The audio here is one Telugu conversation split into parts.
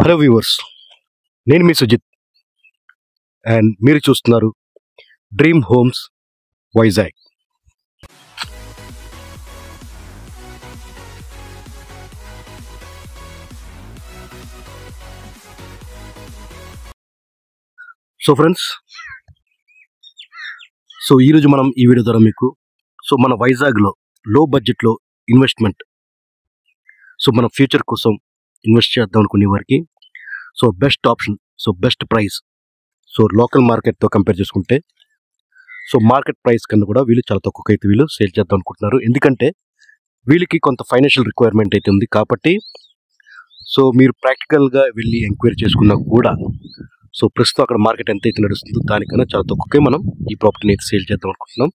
హలో వ్యూవర్స్, నేను మీ సుజిత్ అండ్ మీరు చూస్తున్నారు dream homes Vizag. So friends, ఈరోజు మనం ఈ వీడియో ద్వారా మీకు మన వైజాగ్లో లో బడ్జెట్లో ఇన్వెస్ట్మెంట్, మన ఫ్యూచర్ కోసం ఇన్వెస్ట్ చేద్దాం అనుకునే వారికి best option, best price, local మార్కెట్తో కంపేర్ చేసుకుంటే మార్కెట్ ప్రైస్ కన్నా కూడా వీళ్ళు చాలా తక్కువకి అయితే వీళ్ళు సేల్ చేద్దాం అనుకుంటున్నారు. ఎందుకంటే వీళ్ళకి కొంత ఫైనాన్షియల్ రిక్వైర్మెంట్ అయితే ఉంది కాబట్టి మీరు ప్రాక్టికల్గా వెళ్ళి ఎంక్వైరీ చేసుకున్నా కూడా ప్రస్తుతం అక్కడ మార్కెట్ ఎంత అయితే నడుస్తుందో దానికన్నా చాలా తక్కువకే మనం ఈ ప్రాపర్టీని అయితే సేల్ చేద్దాం అనుకుంటున్నాం.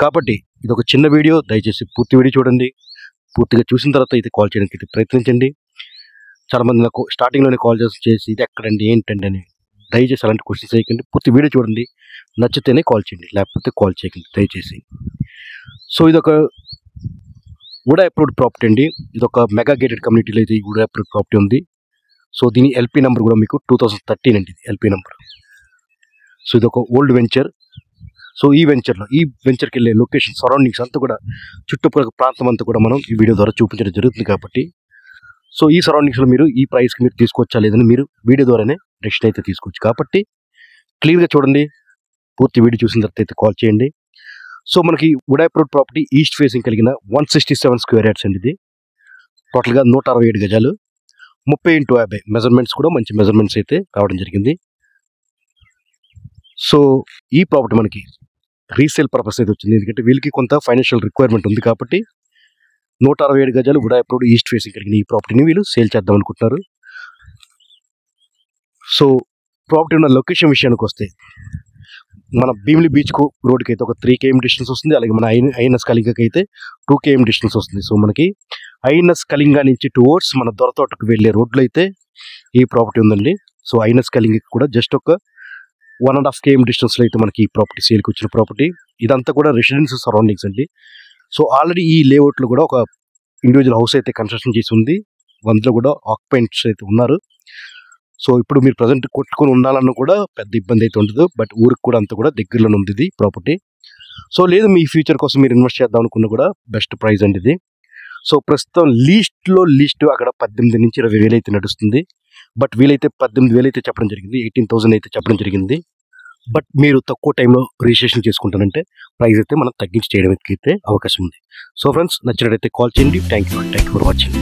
కాబట్టి ఇది ఒక చిన్న వీడియో, దయచేసి పూర్తి వీడియో చూడండి. పూర్తిగా చూసిన తర్వాత అయితే కాల్ చేయడానికి అయితే ప్రయత్నించండి. చాలామంది నాకు స్టార్టింగ్లోనే కాల్ చేసి ఇది ఎక్కడండి ఏంటండి అని, దయచేసి అలాంటి క్వశ్చన్స్ చేయకండి. పూర్తి వీడియో చూడండి, నచ్చితేనే కాల్ చేయండి, లేకపోతే కాల్ చేయకండి దయచేసి. ఇది ఒక వుడా అప్రూవ్డ్ ప్రాపర్టీ అండి. ఇది ఒక మెగా గేటెడ్ కమ్యూనిటీలో అయితే ఈ వుడా అప్రూవ్డ్ ప్రాపర్టీ ఉంది. దీని ఎల్పీ నెంబర్ కూడా మీకు 2013 అండి, ఇది ఎల్పీ నెంబర్. ఇది ఒక ఓల్డ్ వెంచర్. ఈ వెంచర్కి వెళ్ళే లొకేషన్, సరౌండింగ్స్ అంతా కూడా, చుట్టుపక్కల ప్రాంతం అంతా కూడా మనం ఈ వీడియో ద్వారా చూపించడం జరుగుతుంది. కాబట్టి ఈ సరౌండింగ్స్లో మీరు ఈ ప్రైస్కి మీరు తీసుకొచ్చా లేదని మీరు వీడియో ద్వారానే డెసిషన్ అయితే తీసుకోవచ్చు. కాబట్టి క్లియర్గా చూడండి, పూర్తి వీడియో చూసిన తర్వాత అయితే కాల్ చేయండి. మనకి VUDA approved property east facing కలిగిన 167 స్క్వేర్ యార్డ్స్ అండి. ఇది టోటల్గా 167 గజాలు, 30x50 మెజర్మెంట్స్ కూడా మంచి మెజర్మెంట్స్ అయితే రావడం జరిగింది. ఈ ప్రాపర్టీ మనకి రీసేల్ పర్పస్ అయితే వచ్చింది. ఎందుకంటే వీళ్ళకి కొంత ఫైనాన్షియల్ రిక్వైర్మెంట్ ఉంది కాబట్టి 167 గజాలు వుడా అప్రూవ్డ్ ఈస్ట్ ఫేసింగ్ కలిగిన ఈ ప్రాపర్టీని వీళ్ళు సేల్ చేద్దాం అనుకుంటున్నారు. ప్రాపర్టీ ఉన్న లొకేషన్ విషయానికి వస్తే, మన భీమిలి బీచ్ రోడ్కి అయితే ఒక 3 km డిస్టెన్స్ వస్తుంది. అలాగే మన ఐఎన్ఎస్ కళింగకి అయితే 2 km డిస్టెన్స్ వస్తుంది. మనకి ఐఎన్ఎస్ కళింగ నుంచి టువర్డ్స్ మన దొరతోటకు వెళ్ళే రోడ్లో అయితే ఈ ప్రాపర్టీ ఉందండి. ఐఎన్ఎస్ కళింగకి కూడా జస్ట్ ఒక 1.5 km డిస్టెన్స్లో అయితే మనకి ఈ ప్రాపర్టీ సేల్కి వచ్చిన ప్రాపర్టీ. ఇదంతా కూడా రెసిడెన్షియల్ సరౌండింగ్స్ అండి. ఆల్రెడీ ఈ లేఅవుట్లో కూడా ఒక ఇండివిజువల్ హౌస్ అయితే కన్స్ట్రక్షన్ చేసి ఉంది. అందులో కూడా ఆక్యుపెంట్స్ అయితే ఉన్నారు. ఇప్పుడు మీరు ప్రజెంట్ కొట్టుకొని ఉండాలన్నా కూడా పెద్ద ఇబ్బంది అయితే ఉండదు. బట్ ఊరికి కూడా అంతా కూడా దగ్గరలోనే ఉంది ఇది ప్రాపర్టీ. లేదు మీ ఫ్యూచర్ కోసం మీరు ఇన్వెస్ట్ చేద్దాం అనుకున్నా కూడా బెస్ట్ ప్రైస్ అండి ఇది. ప్రస్తుతం లీస్ట్ అక్కడ 18 నుంచి 20 వేలు అయితే నడుస్తుంది. బట్ వీలైతే 18 వేలు అయితే చెప్పడం జరిగింది, 18,000 అయితే చెప్పడం జరిగింది. బట్ మీరు తక్కువ టైంలో రిజిస్ట్రేషన్ చేసుకుంటారంటే ప్రైస్ అయితే మనం తగ్గించి చేయడానికి అయితే అవకాశం ఉంది. ఫ్రెండ్స్, నచ్చినట్టయితే కాల్ చేయండి. Thank you for watching.